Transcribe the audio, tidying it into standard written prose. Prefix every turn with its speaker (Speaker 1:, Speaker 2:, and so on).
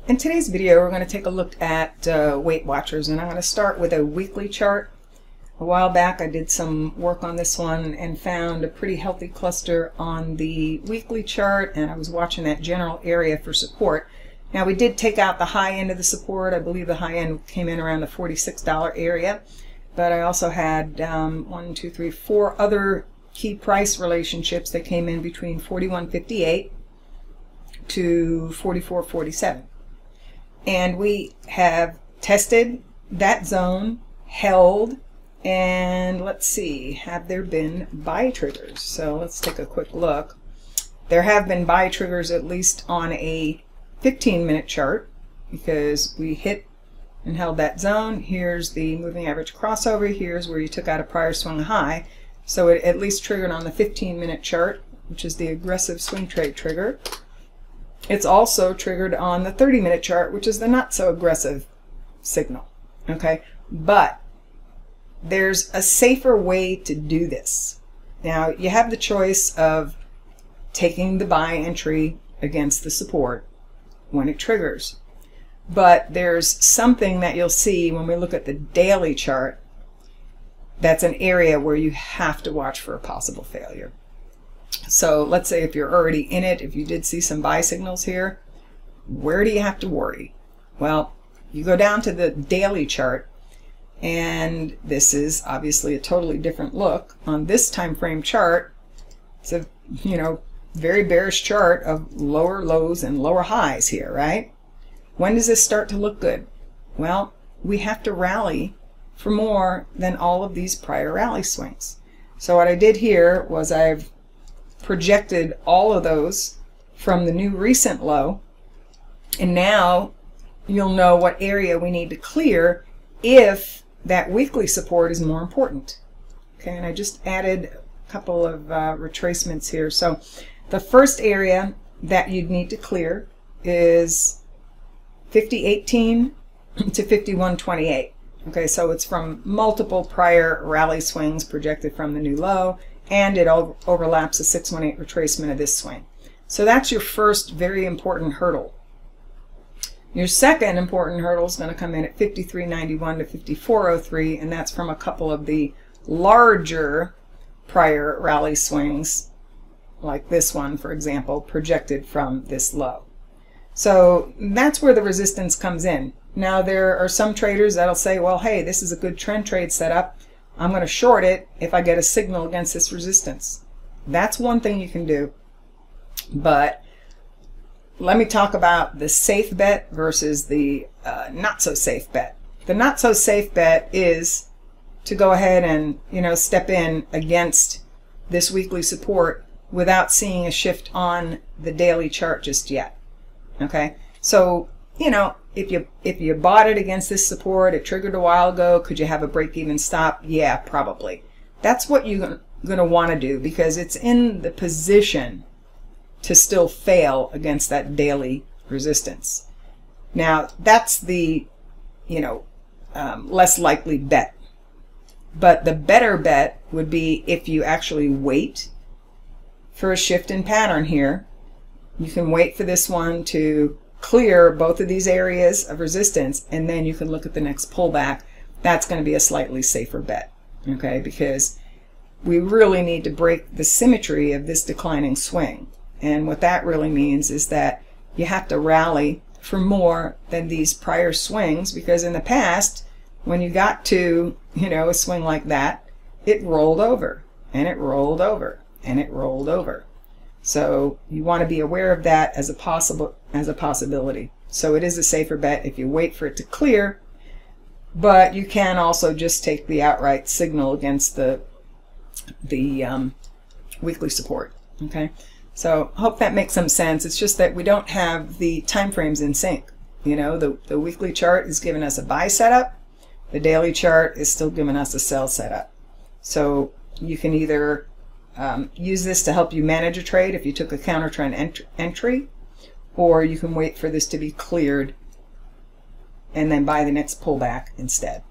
Speaker 1: In today's video, we're going to take a look at Weight Watchers, and I'm going to start with a weekly chart. A while back I did some work on this one and found a pretty healthy cluster on the weekly chart, and I was watching that general area for support. Now we did take out the high end of the support. I believe the high end came in around the $46 area, but I also had 4 other key price relationships that came in between $41.58 to $44.47. And we have tested that zone, held, and let's see, have there been buy triggers? So let's take a quick look. There have been buy triggers, at least on a 15-minute chart, because we hit and held that zone. Here's the moving average crossover. Here's where you took out a prior swing high. So it at least triggered on the 15-minute chart, which is the aggressive swing trade trigger. It's also triggered on the 30-minute chart, which is the not so aggressive signal. Okay, but there's a safer way to do this. Now you have the choice of taking the buy entry against the support when it triggers, but there's something that you'll see when we look at the daily chart that's an area where you have to watch for a possible failure. So let's say if you're already in it, if you did see some buy signals here, where do you have to worry? Well, you go down to the daily chart, and this is obviously a totally different look. On this time frame chart, it's a very bearish chart of lower lows and lower highs here, right? When does this start to look good? Well, we have to rally for more than all of these prior rally swings. So what I did here was I've projected all of those from the new recent low, and now you'll know what area we need to clear if that weekly support is more important. Okay, and I just added a couple of retracements here. So the first area that you'd need to clear is 50.18 to 51.28. Okay, so it's from multiple prior rally swings projected from the new low, and it overlaps a 618 retracement of this swing. So that's your first very important hurdle. Your second important hurdle is going to come in at 53.91 to 54.03, and that's from a couple of the larger prior rally swings, like this one, for example, projected from this low. So that's where the resistance comes in. Now there are some traders that'll say, well, hey, this is a good trend trade setup. I'm going to short it if I get a signal against this resistance. That's one thing you can do. But let me talk about the safe bet versus the not so safe bet. The not so safe bet is to go ahead and step in against this weekly support without seeing a shift on the daily chart just yet. Okay, so if you bought it against this support, it triggered a while ago, could you have a break-even stop? Yeah, probably. That's what you're going to want to do, because it's in the position to still fail against that daily resistance. Now that's the less likely bet, but the better bet would be if you actually wait for a shift in pattern here. You can wait for this one to clear both of these areas of resistance, and then you can look at the next pullback. That's going to be a slightly safer bet, okay, because we really need to break the symmetry of this declining swing. And what that really means is that you have to rally for more than these prior swings, because in the past, when you got to a swing like that, it rolled over and it rolled over and it rolled over. So you want to be aware of that as a possibility. So it is a safer bet if you wait for it to clear, but you can also just take the outright signal against the weekly support. Okay, so hope that makes some sense. It's just that we don't have the time frames in sync. The weekly chart is giving us a buy setup. The daily chart is still giving us a sell setup. So you can either use this to help you manage a trade if you took a counter trend entry, or you can wait for this to be cleared and then buy the next pullback instead.